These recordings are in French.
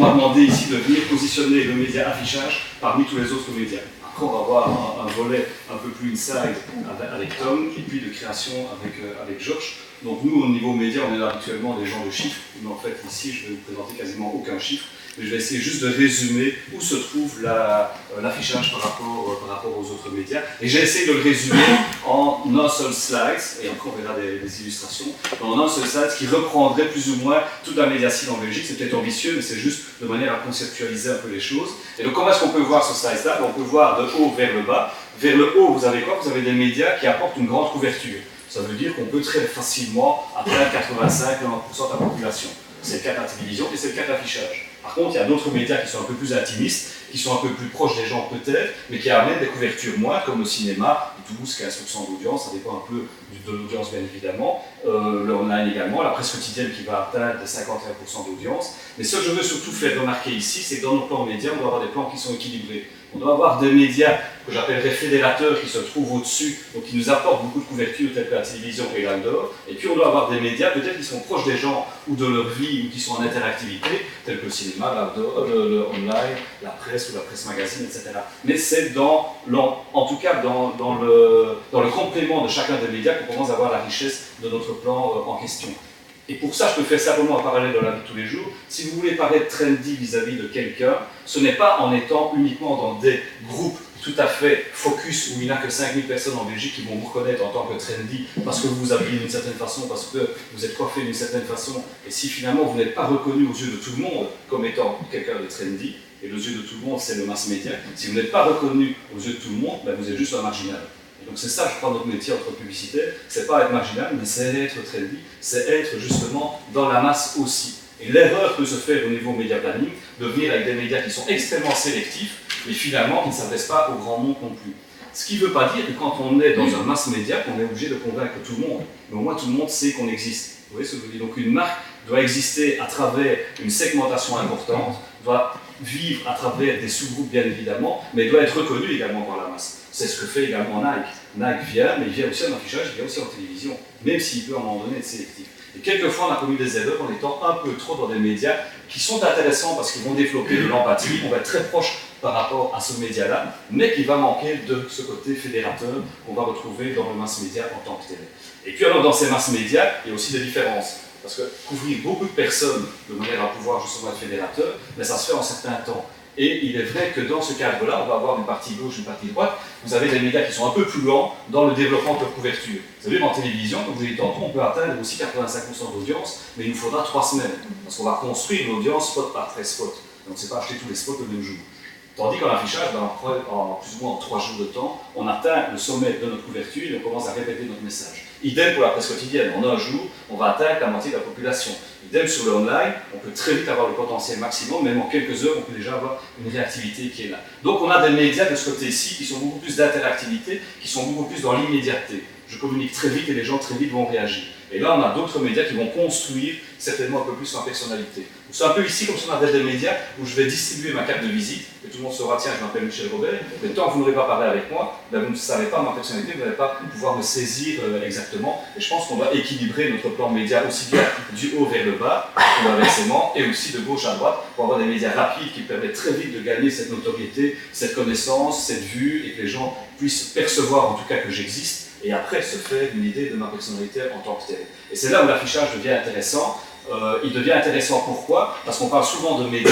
on m'a demandé ici de venir positionner le média affichage parmi tous les autres médias. Après, on va avoir un volet un peu plus inside avec Tom, et puis de création avec Georges. Donc nous, au niveau média, on est habituellement des gens de chiffres, mais en fait, ici, je vais vous présenter quasiment aucun chiffre, mais je vais essayer juste de résumer où se trouve l'affichage par rapport aux autres médias. Et j'ai essayé de le résumer en un seul slide, et après on verra des illustrations, en un seul slide qui reprendrait plus ou moins toute la médiacine en Belgique. C'est peut-être ambitieux, mais c'est juste de manière à conceptualiser un peu les choses. Et donc comment est-ce qu'on peut voir ce slide-là? On peut voir de haut vers le bas. Vers le haut, vous avez quoi? Vous avez des médias qui apportent une grande couverture. Ça veut dire qu'on peut très facilement atteindre 85-90% de la population. C'est le cas de la télévision et c'est le cas de l'affichage. Par contre, il y a d'autres médias qui sont un peu plus intimistes, qui sont un peu plus proches des gens peut-être, mais qui amènent des couvertures moindres, comme le cinéma, 12-15% d'audience, ça dépend un peu de l'audience bien évidemment, le online également, la presse quotidienne qui va atteindre 51% d'audience. Mais ce que je veux surtout faire remarquer ici, c'est que dans nos plans médias, on doit avoir des plans qui sont équilibrés. On doit avoir des médias que j'appellerais fédérateurs qui se trouvent au-dessus, donc qui nous apportent beaucoup de couverture telle que la télévision et l'outdoor. Et puis on doit avoir des médias peut-être qui sont proches des gens ou de leur vie ou qui sont en interactivité, tels que le cinéma, l'outdoor, le online, la presse ou la presse magazine, etc. Mais c'est en tout cas dans le complément de chacun des médias qu'on commence à avoir la richesse de notre plan en question. Et pour ça, je peux faire simplement un parallèle dans la vie de tous les jours. Si vous voulez paraître trendy vis-à-vis de quelqu'un, ce n'est pas en étant uniquement dans des groupes tout à fait focus où il n'y a que 5000 personnes en Belgique qui vont vous reconnaître en tant que trendy parce que vous vous habillez d'une certaine façon, parce que vous êtes coiffé d'une certaine façon. Et si finalement vous n'êtes pas reconnu aux yeux de tout le monde comme étant quelqu'un de trendy, et aux yeux de tout le monde, c'est le mass média, si vous n'êtes pas reconnu aux yeux de tout le monde, ben vous êtes juste un marginal. Donc c'est ça, je crois, notre métier entre publicitaires, c'est pas être marginal, mais c'est être trendy, c'est être justement dans la masse aussi. Et l'erreur peut se faire au niveau média planning, de venir avec des médias qui sont extrêmement sélectifs, mais finalement qui ne s'adressent pas au grand monde non plus. Ce qui ne veut pas dire que quand on est dans un mass média, qu'on est obligé de convaincre tout le monde, mais au moins tout le monde sait qu'on existe. Vous voyez ce que je veux dire? Donc une marque doit exister à travers une segmentation importante, doit vivre à travers des sous-groupes bien évidemment, mais doit être reconnue également par la masse. C'est ce que fait également Nike. Nike vient, mais il vient aussi en affichage, il vient aussi en télévision, même s'il peut à un moment donné être sélectif. Et quelquefois, on a commis des erreurs en étant un peu trop dans des médias qui sont intéressants parce qu'ils vont développer de l'empathie, on va être très proche par rapport à ce média-là, mais qui va manquer de ce côté fédérateur qu'on va retrouver dans le mass média en tant que tel. Et puis alors, dans ces mass médias, il y a aussi des différences. Parce que couvrir beaucoup de personnes de manière à pouvoir justement être fédérateur, mais ça se fait en certains temps. Et il est vrai que dans ce cadre-là, on va avoir une partie gauche, une partie droite. Vous avez des médias qui sont un peu plus lents dans le développement de leur couverture. Vous savez, en télévision, comme vous l'avez dit tantôt, on peut atteindre aussi 85% d'audience, mais il nous faudra 3 semaines. Parce qu'on va construire une audience spot par 13 spots. Donc, c'est pas acheter tous les spots le même jour. Tandis qu'en affichage, en plus ou moins en 3 jours de temps, on atteint le sommet de notre couverture et on commence à répéter notre message. Idem pour la presse quotidienne. En un jour, on va atteindre la moitié de la population. Idem sur le online, on peut très vite avoir le potentiel maximum, même en quelques heures, on peut déjà avoir une réactivité qui est là. Donc on a des médias de ce côté-ci qui sont beaucoup plus d'interactivité, qui sont beaucoup plus dans l'immédiateté. Je communique très vite et les gens très vite vont réagir. Et là, on a d'autres médias qui vont construire certainement un peu plus en personnalité. C'est un peu ici comme si on avait des médias où je vais distribuer ma carte de visite et tout le monde saura, tiens, je m'appelle Michel Robert, mais tant que vous n'aurez pas parlé avec moi, ben vous ne savez pas ma personnalité, vous n'allez pas pouvoir me saisir exactement. Et je pense qu'on doit équilibrer notre plan média aussi bien du haut vers le bas, inversement, et aussi de gauche à droite, pour avoir des médias rapides qui permettent très vite de gagner cette notoriété, cette connaissance, cette vue, et que les gens puissent percevoir en tout cas que j'existe, et après se faire une idée de ma personnalité en tant que telle. Et c'est là où l'affichage devient intéressant. Il devient intéressant pourquoi? Parce qu'on parle souvent de médias,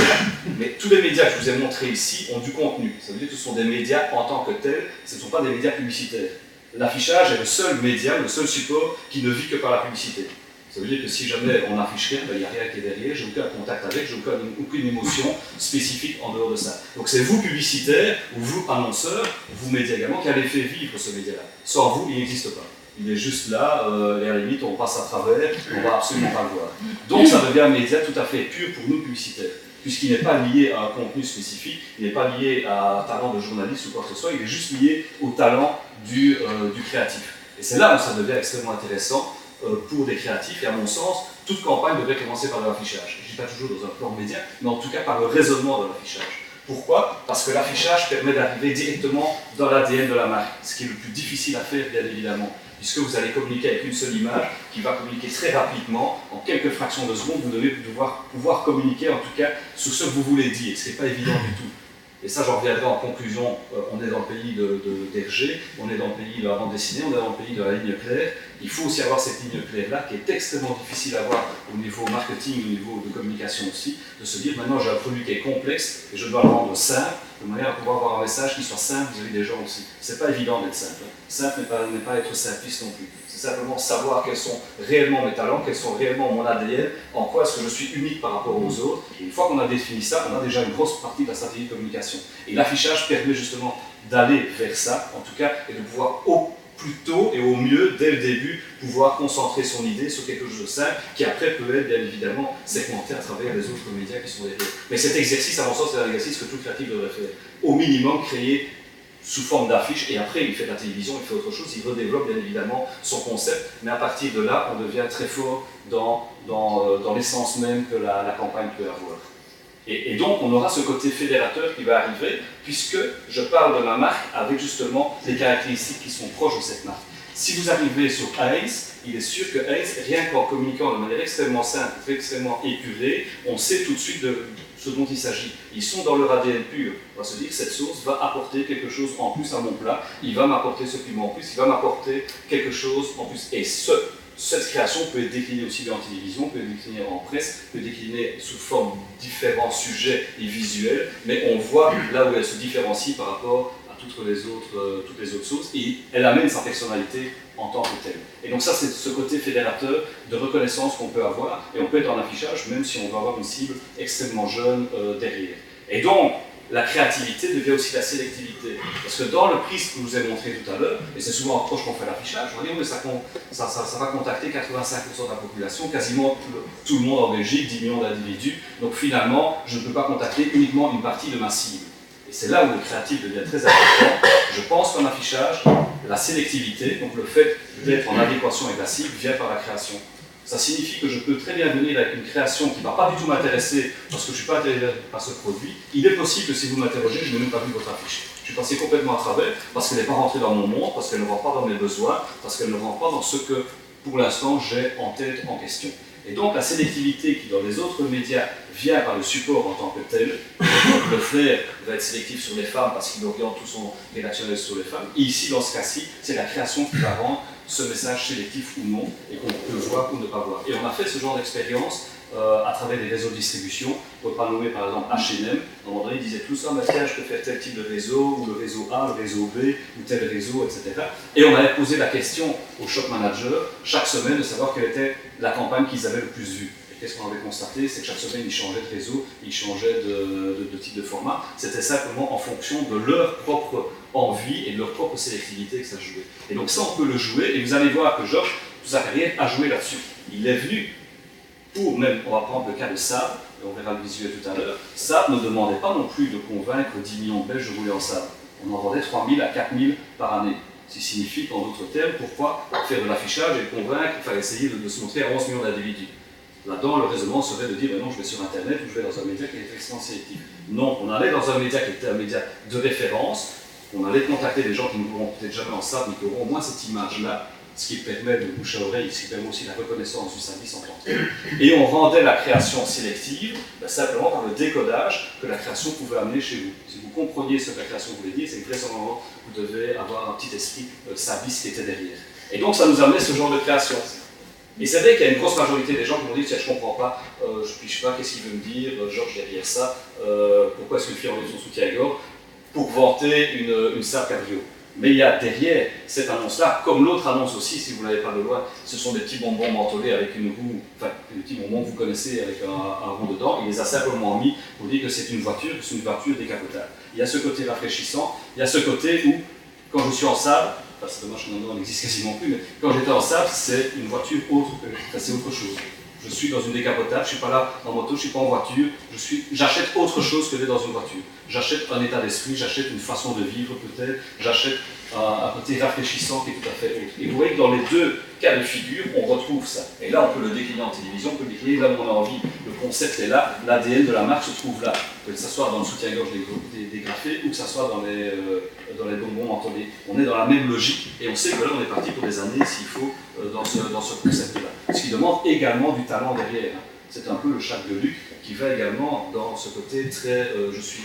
mais tous les médias que je vous ai montrés ici ont du contenu. Ça veut dire que ce sont des médias en tant que tels, ce ne sont pas des médias publicitaires. L'affichage est le seul média, le seul support qui ne vit que par la publicité. Ça veut dire que si jamais on n'affiche rien, il n'y a rien qui est derrière, j'ai aucun contact avec, j'ai aucune émotion spécifique en dehors de ça. Donc c'est vous publicitaires, ou vous annonceurs, vous médias également, qui avez fait vivre ce média-là. Sans vous, il n'existe pas. Il est juste là, et à la limite, on passe à travers, on ne va absolument pas le voir. Donc ça devient un média tout à fait pur pour nous publicitaires, puisqu'il n'est pas lié à un contenu spécifique, il n'est pas lié à un talent de journaliste ou quoi que ce soit, il est juste lié au talent du créatif. Et c'est là où ça devient extrêmement intéressant pour des créatifs, et à mon sens, toute campagne devrait commencer par de l'affichage. Je ne dis pas toujours dans un plan média, mais en tout cas par le raisonnement de l'affichage. Pourquoi? Parce que l'affichage permet d'arriver directement dans l'ADN de la marque, ce qui est le plus difficile à faire, bien évidemment. puisque vous allez communiquer avec une seule image qui va communiquer très rapidement, en quelques fractions de secondes, vous devez pouvoir communiquer en tout cas sur ce que vous voulez dire, ce n'est pas évident du tout. Et ça, j'en reviendrai en conclusion, on est dans le pays d'Hergé, on est dans le pays de la bande dessinée, on est dans le pays de la ligne claire. Il faut aussi avoir cette ligne claire-là, qui est extrêmement difficile à avoir au niveau marketing, au niveau de communication aussi, de se dire maintenant j'ai un produit qui est complexe et je dois le rendre simple, de manière à pouvoir avoir un message qui soit simple vis-à-vis des gens aussi. C'est pas évident d'être simple. Simple n'est pas être simpliste non plus. C'est simplement savoir quels sont réellement mes talents, quels sont réellement mon ADN, en quoi est-ce que je suis unique par rapport aux autres. Et une fois qu'on a défini ça, on a déjà une grosse partie de la stratégie de communication. Et l'affichage permet justement d'aller vers ça, en tout cas, et de pouvoir au plus tôt et au mieux, dès le début, pouvoir concentrer son idée sur quelque chose de simple, qui après peut être bien évidemment segmenté à travers les autres médias qui sont derrière. Mais cet exercice, à mon sens, c'est un exercice que tout créatif devrait faire. Au minimum, créer sous forme d'affiche, et après il fait de la télévision, il fait autre chose, il redéveloppe bien évidemment son concept, mais à partir de là, on devient très fort dans l'essence même que la campagne peut avoir. Et donc, on aura ce côté fédérateur qui va arriver, puisque je parle de ma marque avec justement les caractéristiques qui sont proches de cette marque. Si vous arrivez sur Heinz, il est sûr que Heinz, rien qu'en communiquant de manière extrêmement simple, extrêmement épurée, on sait tout de suite de ce dont il s'agit. Ils sont dans leur ADN pur. On va se dire, cette sauce va apporter quelque chose en plus à mon plat, il va m'apporter ce piment en plus, il va m'apporter quelque chose en plus. Et cette création peut être déclinée aussi bien en télévision, peut être déclinée en presse, peut être déclinée sous forme de différents sujets et visuels, mais on voit là où elle se différencie par rapport à toutes les autres sauces, et elle amène sa personnalité en tant que telle. Et donc ça, c'est ce côté fédérateur de reconnaissance qu'on peut avoir, et on peut être en affichage, même si on va avoir une cible extrêmement jeune derrière. Et donc, la créativité devient aussi la sélectivité. Parce que dans le prisme que je vous ai montré tout à l'heure, et c'est souvent approche qu'on fait l'affichage, on va dire mais ça va contacter 85% de la population, quasiment tout le monde en Belgique, 10 millions d'individus, donc finalement, je ne peux pas contacter uniquement une partie de ma cible. Et c'est là où le créatif devient très important. Je pense qu'en affichage, la sélectivité, donc le fait d'être en adéquation avec la cible, vient par la création. Ça signifie que je peux très bien venir avec une création qui ne va pas du tout m'intéresser parce que je ne suis pas intéressé par ce produit. Il est possible que si vous m'interrogez, je n'ai même pas vu votre affiche. Je suis passé complètement à travers parce qu'elle n'est pas rentrée dans mon monde, parce qu'elle ne rentre pas dans mes besoins, parce qu'elle ne rentre pas dans ce que, pour l'instant, j'ai en tête en question. Et donc la sélectivité qui, dans les autres médias, vient par le support en tant que tel. Donc, le flair va être sélectif sur les femmes parce qu'il oriente tout son rédactionnel sur les femmes. Et ici, dans ce cas-ci, c'est la création qui va rendre ce message sélectif ou non, et qu'on peut voir ou ne pas voir. Et on a fait ce genre d'expérience à travers des réseaux de distribution. On ne peut pas nommer par exemple H&M. À un moment donné, ils disaient tout ça, mais tiens, je peux faire tel type de réseau, ou le réseau A, le réseau B, ou tel réseau, etc. Et on avait posé la question au shop manager chaque semaine de savoir quelle était la campagne qu'ils avaient le plus vue. Et qu'est-ce qu'on avait constaté? C'est que chaque semaine, ils changeaient de réseau, ils changeaient de type de format. C'était simplement en fonction de leur propre envie et de leur propre sélectivité que ça jouait. Et donc ça, on peut le jouer, et vous allez voir que Georges, toute sa carrière, a joué là-dessus. Il est venu pour même, on va prendre le cas de Saab, et on verra le visuel tout à l'heure, Saab ne demandait pas non plus de convaincre 10 millions de Belges de rouler en Saab. On en vendait 3 000 à 4 000 par année. Ce qui signifie qu'en d'autres termes, pourquoi faire de l'affichage et convaincre, il fallait essayer de se montrer à 11 millions d'individus. Là-dedans, le raisonnement serait de dire, ben non, je vais sur Internet ou je vais dans un média qui est extrêmement sélectif. Non, on allait dans un média qui était un média de référence, on allait contacter des gens qui ne pourront peut-être jamais en Saab, mais qui auront au moins cette image-là, ce qui permet de bouche à oreille, ce qui permet aussi la reconnaissance du service en tant que tel. Et on rendait la création sélective ben simplement par le décodage que la création pouvait amener chez vous. Si vous compreniez ce que la création voulait dire, c'est que vraisemblablement vous devez avoir un petit esprit service qui était derrière. Et donc ça nous amenait ce genre de création. Et c'est vrai qu'il y a une grosse majorité des gens qui m'ont dit tiens, je ne comprends pas, je ne pige pas, qu'est-ce qu'il veut me dire, Georges derrière ça, pourquoi est-ce qu'une fille enlève son soutien-gorge pour vanter une Saab Cabrio. Mais il y a derrière cette annonce-là, comme l'autre annonce aussi, si vous ne l'avez pas de loin, ce sont des petits bonbons mentholés avec une roue, enfin des petits bonbons que vous connaissez avec un rond dedans, il les a simplement mis pour dire que c'est une voiture décapotable. Il y a ce côté rafraîchissant, il y a ce côté où, quand je suis en Saab, enfin c'est dommage que maintenant on n'existe quasiment plus, mais quand j'étais en Saab, c'est une voiture autre, c'est autre chose. Je suis dans une décapotable, je ne suis pas là en moto, je ne suis pas en voiture, j'achète autre chose que d'être dans une voiture. J'achète un état d'esprit, j'achète une façon de vivre peut-être, j'achète un côté rafraîchissant qui est tout à fait autre. Et vous voyez que dans les deux cas de figure, on retrouve ça. Et là, on peut le décliner en télévision, on peut le décliner là où on a envie. Le concept est là, l'ADN de la marque se trouve là. Que ça soit dans le soutien-gorge dégrafé ou que ça soit dans les bonbons mentholés. On est dans la même logique et on sait que là, on est parti pour des années, s'il faut, dans ce concept-là. Ce qui demande également du talent derrière. C'est un peu le Jacques Deluc qui va également dans ce côté très je suis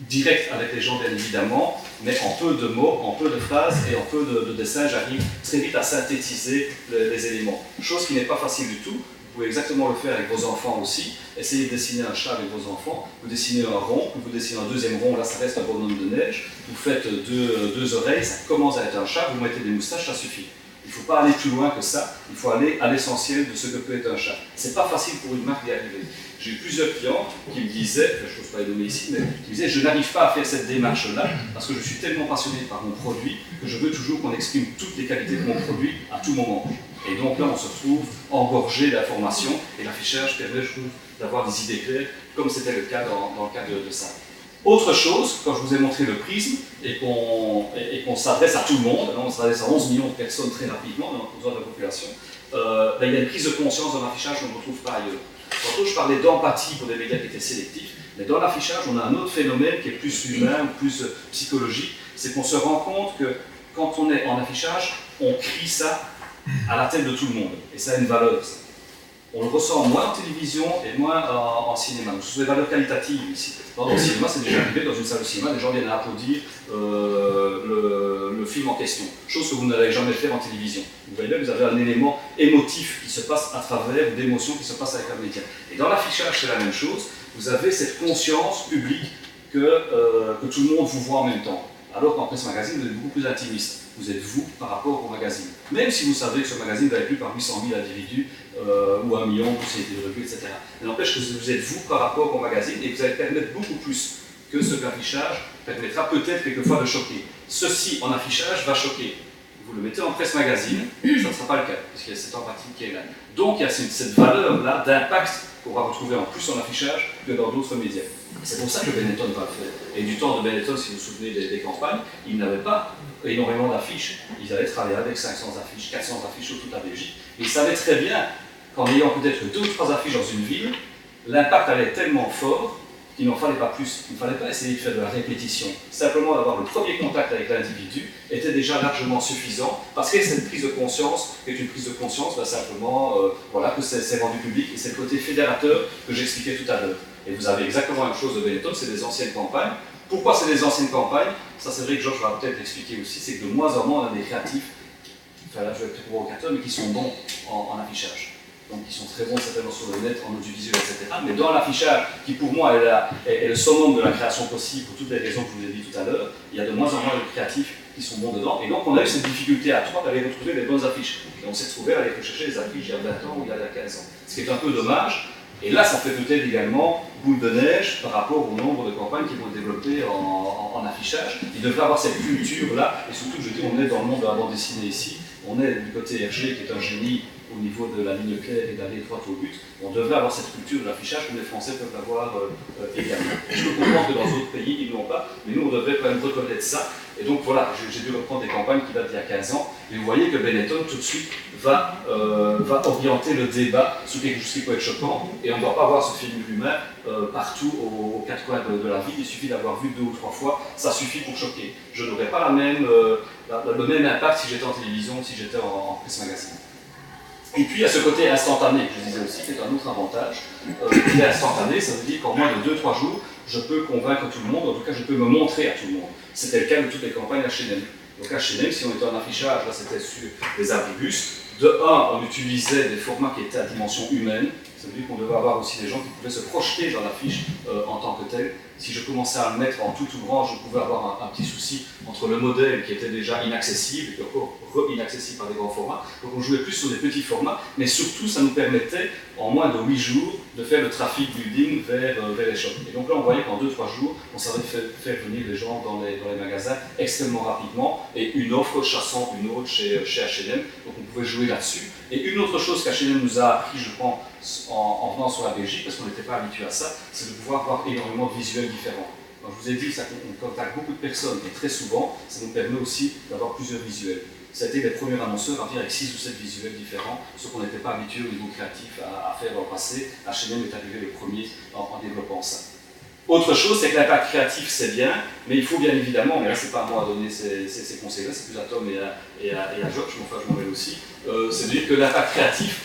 direct avec les gens, bien évidemment, mais en peu de mots, en peu de phrases et en peu de dessins, j'arrive très vite à synthétiser les éléments. Chose qui n'est pas facile du tout. Vous pouvez exactement le faire avec vos enfants aussi. Essayez de dessiner un chat avec vos enfants. Vous dessinez un rond, vous dessinez un deuxième rond, là ça reste un bonhomme de neige. Vous faites deux oreilles, ça commence à être un chat, vous mettez des moustaches, ça suffit. Il ne faut pas aller plus loin que ça, il faut aller à l'essentiel de ce que peut être un chat. Ce n'est pas facile pour une marque d'y arriver. J'ai eu plusieurs clients qui me disaient, je n'ose pas les nommer ici, mais qui me disaient je n'arrive pas à faire cette démarche-là parce que je suis tellement passionné par mon produit que je veux toujours qu'on exprime toutes les qualités de mon produit à tout moment. Et donc là, on se retrouve engorgé d'informations et l'affichage permet, je trouve, d'avoir des idées claires, comme c'était le cas dans le cas de ça. Autre chose, quand je vous ai montré le prisme et qu'on s'adresse à tout le monde, on s'adresse à 11 millions de personnes très rapidement dans notre zone de la population, il y a une prise de conscience dans l'affichage qu'on ne retrouve pas ailleurs. Tantôt, je parlais d'empathie pour des médias qui étaient sélectifs, mais dans l'affichage, on a un autre phénomène qui est plus humain, plus psychologique, c'est qu'on se rend compte que quand on est en affichage, on crie ça à la tête de tout le monde, et ça a une valeur. Ça. On le ressent moins en télévision et moins en cinéma. Donc, ce sont des valeurs qualitatives ici. Dans le cinéma, c'est déjà arrivé dans une salle de cinéma, les gens viennent à applaudir le film en question, chose que vous n'allez jamais faire en télévision. Vous voyez bien, vous avez un élément émotif qui se passe à travers, d'émotions qui se passent avec un média. Et dans l'affichage, c'est la même chose. Vous avez cette conscience publique que tout le monde vous voit en même temps. Alors qu'en presse magazine, vous êtes beaucoup plus intimiste. Vous êtes vous par rapport au magazine. Même si vous savez que ce magazine va être lu par 800 000 individus ou 1 million pour ses revues, etc. Mais n'empêche que vous êtes vous par rapport au magazine et que vous allez permettre beaucoup plus que ce qu'affichage permettra peut-être quelquefois de choquer. Ceci en affichage va choquer. Vous le mettez en presse magazine, ça ne sera pas le cas, puisqu'il y a cette empathie qui est là. Donc il y a cette valeur-là d'impact qu'on va retrouver en plus en affichage que dans d'autres médias. C'est pour ça que Benetton va le faire. Et du temps de Benetton, si vous vous souvenez des campagnes, ils n'avaient pas énormément d'affiches. Ils avaient travaillé avec 500 affiches, 400 affiches sur toute la Belgique. Et ils savaient très bien qu'en ayant peut-être 2 ou 3 affiches dans une ville, l'impact allait être tellement fort qu'il n'en fallait pas plus. Il ne fallait pas essayer de faire de la répétition. Simplement d'avoir le premier contact avec l'individu était déjà largement suffisant parce que cette prise de conscience est une prise de conscience, simplement voilà, que c'est rendu public et c'est le côté fédérateur que j'expliquais tout à l'heure. Et vous avez exactement la même chose de Benetton, c'est des anciennes campagnes. Pourquoi c'est des anciennes campagnes? Ça c'est vrai que Georges va peut-être l'expliquer aussi, c'est que de moins en moins on a des créatifs, enfin là je vais être plus provocateur, mais qui sont bons en affichage. Donc ils sont très bons certainement sur le net, en audiovisuel, etc. Mais dans l'affichage, qui pour moi est le summum de la création possible, pour toutes les raisons que je vous ai dit tout à l'heure, il y a de moins en moins de créatifs qui sont bons dedans. Et donc on a eu cette difficulté à 3 d'aller retrouver les bonnes affiches. Et on s'est retrouvé à aller rechercher les affiches il y a 20 ans ou il y a 15 ans. Ce qui est un peu dommage. Et là, ça fait peut-être également boule de neige par rapport au nombre de campagnes qui vont être développées en affichage. Il devrait avoir cette culture-là, et surtout, je dis, on est dans le monde de la bande dessinée ici, on est du côté Hergé qui est un génie au niveau de la ligne claire et d'aller droit au but. On devrait avoir cette culture de l'affichage comme les Français peuvent l'avoir également. Je peux comprendre que dans d'autres pays, ils ne l'ont pas, mais nous, on devrait quand même reconnaître ça. Et donc voilà, j'ai dû reprendre des campagnes qui datent d'il y a 15 ans, et vous voyez que Benetton, tout de suite, va orienter le débat sur quelque chose qui peut être choquant, et on ne doit pas voir ce film humain partout aux 4 coins de la ville, il suffit d'avoir vu 2 ou 3 fois, ça suffit pour choquer. Je n'aurais pas le même impact si j'étais en télévision ou si j'étais en presse magazine. Et puis il y a ce côté instantané, je disais aussi, qui est un autre avantage. Le côté instantané, ça veut dire qu'en moins de 2-3 jours, je peux convaincre tout le monde, en tout cas je peux me montrer à tout le monde. C'était le cas de toutes les campagnes H&M. Donc H&M, si on était en affichage, là c'était sur des abribus, de 1, on utilisait des formats qui étaient à dimension humaine, ça veut dire qu'on devait avoir aussi des gens qui pouvaient se projeter dans l'affiche en tant que tel. Si je commençais à le mettre en tout grand, je pouvais avoir un petit souci entre le modèle qui était déjà inaccessible et encore inaccessible par des grands formats. Donc on jouait plus sur des petits formats, mais surtout ça nous permettait en moins de 8 jours de faire le traffic building vers les shops. Et donc là on voyait qu'en 2-3 jours, on savait faire venir les gens dans les magasins extrêmement rapidement et une offre chassant une autre chez H&M. Donc on pouvait jouer là-dessus. Et une autre chose qu'H&M nous a appris, je pense, en venant sur la Belgique, parce qu'on n'était pas habitué à ça, c'est de pouvoir avoir énormément de visuels différents. Quand je vous ai dit ça, on contacte beaucoup de personnes et très souvent, ça nous permet aussi d'avoir plusieurs visuels. Ça a été les premiers annonceurs à venir avec 6 ou 7 visuels différents, ce qu'on n'était pas habitué au niveau créatif à faire dans le passé. H&M est arrivé le premier en développant ça. Autre chose, c'est que l'impact créatif, c'est bien, mais il faut bien évidemment, mais là c'est pas à moi à donner ces conseils-là, c'est plus à Tom et à Georges, mais enfin je m'en vais aussi, c'est de dire que l'impact créatif,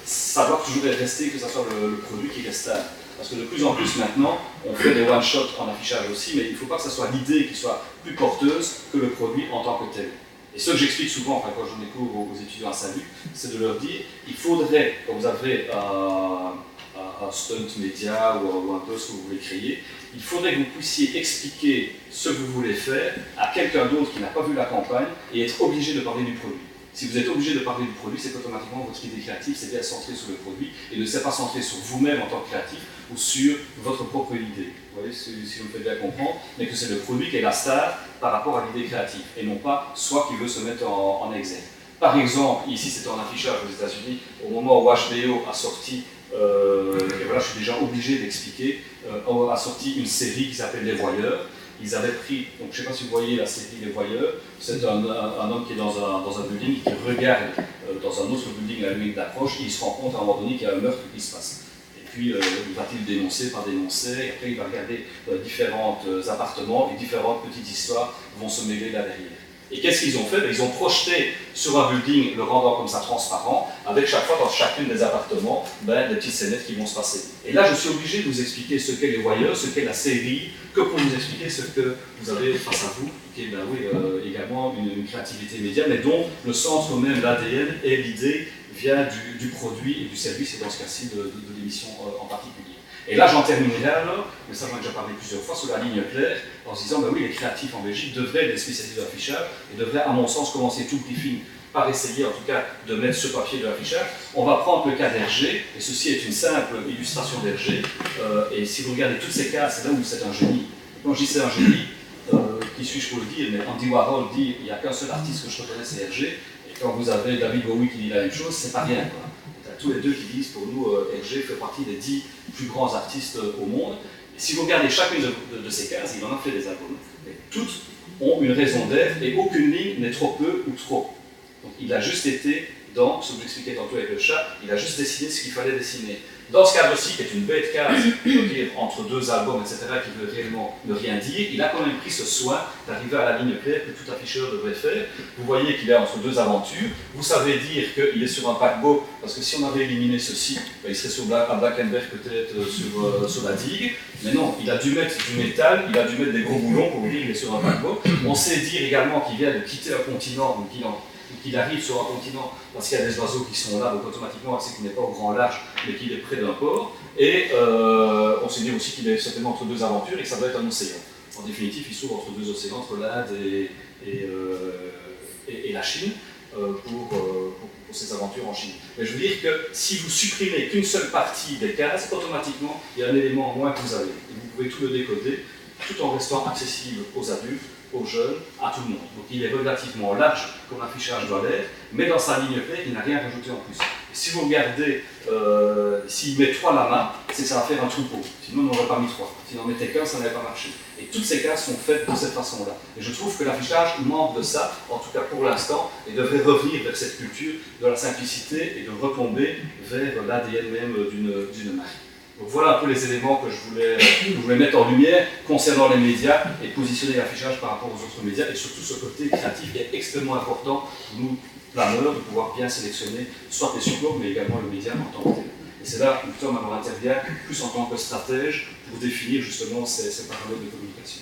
ça doit toujours rester, que ce soit le produit qui reste stable. Parce que de plus en plus maintenant, on fait des one-shots en affichage aussi, mais il ne faut pas que ce soit l'idée qui soit plus porteuse que le produit en tant que tel. Et ce que j'explique souvent, enfin, quand j'en ai cours aux étudiants à Salut, c'est de leur dire, il faudrait, quand vous avez un stunt média ou un post que vous voulez créer, il faudrait que vous puissiez expliquer ce que vous voulez faire à quelqu'un d'autre qui n'a pas vu la campagne et être obligé de parler du produit. Si vous êtes obligé de parler du produit, c'est qu'automatiquement votre idée créative s'est bien centrée sur le produit et ne s'est pas centrée sur vous-même en tant que créatif ou sur votre propre idée. Vous voyez, si vous me faites bien comprendre, mais que c'est le produit qui est la star par rapport à l'idée créative et non pas soi qui veut se mettre en exergue. Par exemple, ici c'était en affichage aux États-Unis, au moment où HBO a sorti, et voilà, je suis déjà obligé d'expliquer, a sorti une série qui s'appelle Les Voyeurs. Ils avaient pris, donc je ne sais pas si vous voyez la série Les Voyeurs, c'est un homme qui est dans un building, qui regarde dans un autre building la lumière d'approche, et il se rend compte à un moment donné qu'il y a un meurtre qui se passe. Et puis va-t-il dénoncer, pas dénoncer, et après il va regarder différents appartements, et différentes petites histoires vont se mêler là derrière. Et qu'est-ce qu'ils ont fait? Ils ont projeté sur un building, le rendant comme ça transparent, avec chaque fois dans chacune des appartements, des petites scénettes qui vont se passer. Et là, je suis obligé de vous expliquer ce qu'est Les Voyeurs, ce qu'est la série, que pour vous expliquer ce que vous avez face à vous, qui est également une créativité média, mais dont le centre même, l'ADN et l'idée vient du produit et du service, et dans ce cas-ci de l'émission en particulier. Et là, j'en terminerai alors, mais ça j'en ai déjà parlé plusieurs fois, sur la ligne claire, en se disant, oui, les créatifs en Belgique devraient être des spécialistes de l'affichage, et devraient, à mon sens, commencer tout le briefing par essayer, en tout cas, de mettre ce papier de l'affichage. On va prendre le cas d'Hergé, et ceci est une simple illustration d'Hergé, et si vous regardez toutes ces cases, c'est là où c'est un génie. Et quand je dis c'est un génie, qui suis-je pour le dire, mais Andy Warhol dit, il n'y a qu'un seul artiste que je reconnais, c'est Hergé, et quand vous avez David Bowie qui dit la même chose, c'est pas rien, quoi. Tous les deux qui disent, pour nous, Hergé fait partie des 10 plus grands artistes au monde. Et si vous regardez chacune de ces cases, il en a fait des albums. Et toutes ont une raison d'être et aucune ligne n'est trop peu ou trop. Donc il a juste été dans, ce que je vous expliquais tantôt avec le chat, il a juste dessiné ce qu'il fallait dessiner. Dans ce cadre-ci, qui est une bête case, dire, entre deux albums, etc., qui veut réellement ne rien dire, il a quand même pris ce soin d'arriver à la ligne claire que tout afficheur devrait faire. Vous voyez qu'il est entre deux aventures. Vous savez dire qu'il est sur un paquebot, parce que si on avait éliminé ceci, il serait sur à Blackenberg peut-être sur la digue. Mais non, il a dû mettre du métal, il a dû mettre des gros boulons pour dire qu'il est sur un paquebot. On sait dire également qu'il vient de quitter un continent, donc qu'il arrive sur un continent parce qu'il y a des oiseaux qui sont là, donc automatiquement, c'est qu'il n'est pas au grand large, mais qu'il est près d'un port. Et on sait dire aussi qu'il est certainement entre deux aventures et que ça doit être un océan. En définitive, il s'ouvre entre deux océans, entre l'Inde et la Chine, pour ces aventures en Chine. Mais je veux dire que si vous supprimez qu'une seule partie des cases, automatiquement, il y a un élément en moins que vous avez. Et vous pouvez tout le décoder, tout en restant accessible aux adultes, aux jeunes, à tout le monde. Donc il est relativement large comme l'affichage doit l'être, mais dans sa ligne claire, il n'a rien rajouté en plus. Et si vous regardez, s'il met 3 lamas, c'est que ça va faire un troupeau. Sinon, on n'aurait pas mis 3. S'il n'en mettait qu'un, ça n'avait pas marché. Et toutes ces cases sont faites de cette façon-là. Et je trouve que l'affichage manque de ça, en tout cas pour l'instant, et devrait revenir vers cette culture de la simplicité et de retomber vers l'ADN même d'une marque. Donc voilà un peu les éléments que je voulais mettre en lumière concernant les médias et positionner l'affichage par rapport aux autres médias et surtout ce côté créatif qui est extrêmement important pour nous, planeurs, de pouvoir bien sélectionner soit les supports mais également le média en tant que tel. Et c'est là où Tom intervient plus en tant que stratège pour définir justement ces paramètres de communication.